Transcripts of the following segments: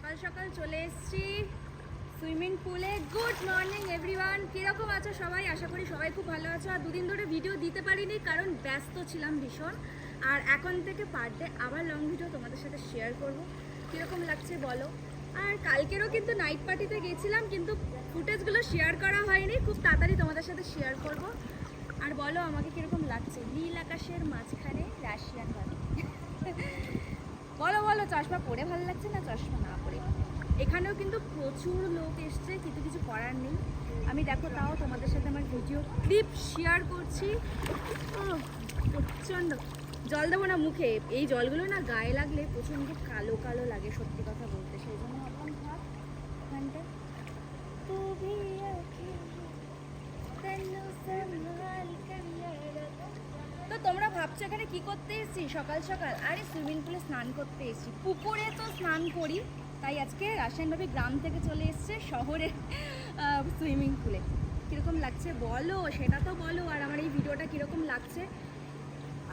সকাল সকাল চলে এসেছি সুইমিং পুলে। গুড মর্নিং এভরিওয়ান, কীরকম আছো সবাই? আশা করি সবাই খুব ভালো আছো। আর দুদিন ধরে ভিডিও দিতে পারিনি কারণ ব্যস্ত ছিলাম ভীষণ। আর এখন থেকে পার ডে আবার লং ভিডিও তোমাদের সাথে শেয়ার করব। কীরকম লাগছে বলো। আর কালকেরও কিন্তু নাইট পার্টিতে গেছিলাম, কিন্তু ফুটেজগুলো শেয়ার করা হয়নি, খুব তাড়াতাড়ি তোমাদের সাথে শেয়ার করব। আর বলো আমাকে কীরকম লাগছে নীল আকাশের মাঝখানে রাশিয়ান বাড়ি। বলো বলো, চশমা পরে ভালো লাগছে না চশমা না পরে? এখানেও কিন্তু প্রচুর লোক এসছে, কিন্তু কিছু করার নেই। আমি দেখো তাও তোমাদের সাথে আমার ভিডিও ক্লিপ শেয়ার করছি। প্রচণ্ড জল দেবো না মুখে, এই জলগুলো না গায়ে লাগলে প্রচণ্ড কালো কালো লাগে সত্যি কথা বলতে, সেই জন্য এখন থাক এখানটা। তো তোমরা ভাবছো এখানে কি করতে এসেছি সকাল সকাল? আরে সুইমিং পুলে স্নান করতে এসেছি। পুকুরে তো স্নান করি, তাই আজকে রাসায়নভাবে গ্রাম থেকে চলে এসছে শহরে সুইমিং পুলে। কীরকম লাগছে বলো, সেটা তো বলো। আর আমার এই ভিডিওটা কীরকম লাগছে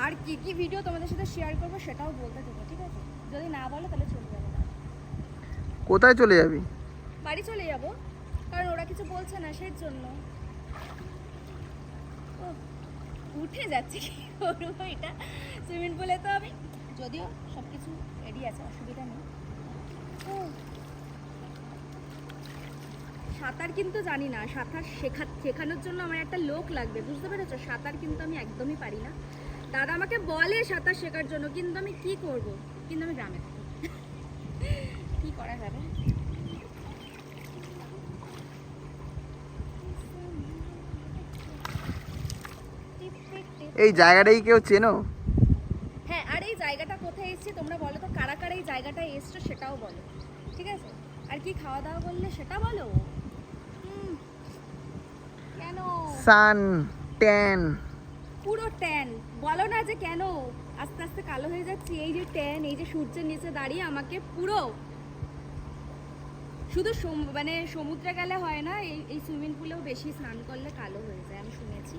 আর কি কি ভিডিও তোমাদের সাথে শেয়ার করবো সেটাও বলতে দেবো, ঠিক আছে? যদি না বলো তাহলে চলে যাবো। কোথায় চলে যাবি? বাড়ি চলে যাবো, কারণ ওরা কিছু বলছে না সেই জন্য। উঠে যাচ্ছে কি করবো এটা সুইমিং পুলে। তো আমি যদিও সব কিছু রেডি আছে, অসুবিধা নেই। সাঁতার কিন্তু জানি না, সাঁতার শেখানোর জন্য আমার একটা লোক লাগবে, বুঝতে পেরেছো? সাঁতার কিন্তু আমি একদমই পারি না। দাদা আমাকে বলে সাঁতার শেখার জন্য, কিন্তু আমি কি করব? কিন্তু আমি গ্রামে থাকি, কি করা যাবে। এই জায়গাটাই কেউ চেনো? হ্যাঁ, আর এই জায়গাটা কোথায় এসেছি তোমরা বলো তো, কারা কারা এই জায়গাটায় এসছো সেটাও বলো, ঠিক আছে? আর কি খাওয়া দাওয়া করলে সেটা বলো। কেন সান ট্যান? পুরো ট্যান। বলো না যে কেন আস্তে আস্তে কালো হয়ে যাচ্ছি। এই যে ট্যান, এই যে সূর্যের নিচে দাঁড়িয়ে আমাকে পুরো, শুধু মানে সমুদ্রে গেলে হয় না, এই সুইমিং পুলেও বেশি স্নান করলে কালো হয়ে যায়, আমি শুনেছি।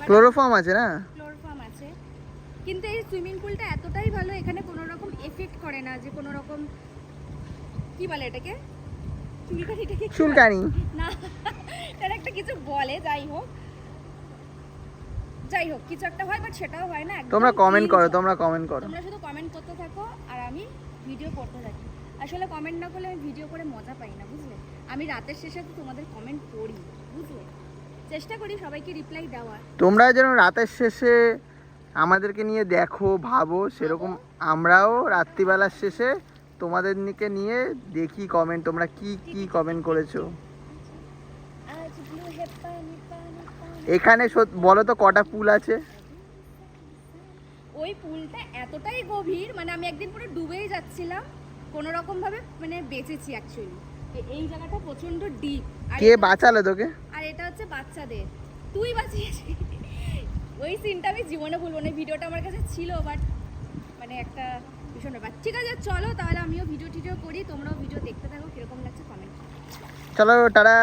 ক্লোরোফর্ম আছে না? ক্লোরোফর্ম আছে, কিন্তু এই সুইমিং পুলটা এতটাই ভালো, এখানে কোনো রকম এফেক্ট করে না যে কোনো রকম কি বলে এটাকে, চুলকানি না, তার একটা কিছু বলে। যাই হোক কিছু একটা হয়, বাট সেটাও হয় না। তোমরা কমেন্ট করো, তোমরা শুধু কমেন্ট করতে থাকো আর আমি ভিডিও করতে থাকি। আসলে কমেন্ট না করলে আমি ভিডিও করে মজা পাই না, বুঝলে? আমি রাতের শেষে তো তোমাদের কমেন্ট পড়ি, বুঝলে? চেষ্টা করি সবাইকে রিপ্লাই দেওয়ার। তোমরা যেন রাতের শেষে আমাদেরকে নিয়ে দেখো, ভাবো, সেরকম আমরাও রাত্রিবেলার শেষে তোমাদের নিয়ে দেখি কমেন্ট, তোমরা কি কি কমেন্ট করেছো। এখানে বলো তো কটা পুল আছে? ওই পুলটা এতটাই গভীর, মানে আমি একদিন পুরো ডুবেই যাচ্ছিলাম, কোনো রকম ভাবে মানে বেঁচেছি অ্যাকচুয়ালি। এই জায়গাটা প্রচন্ড ডিপ। কে বাঁচালো তোকে? আর এটা হচ্ছে বাচ্চাদের, তুই বাঁচিয়েছিস। ওই সিনটা আমি জীবনে ভুলবো না। ভিডিওটা আমার কাছে ছিল, বাট মানে একটা ভীষণ ব্যাপার। ঠিক আছে চলো তাহলে আমিও ভিডিও করি, তোমরাও ভিডিও দেখতে থাকো, কিরকম লাগছে কমেন্ট। চলো টাটা।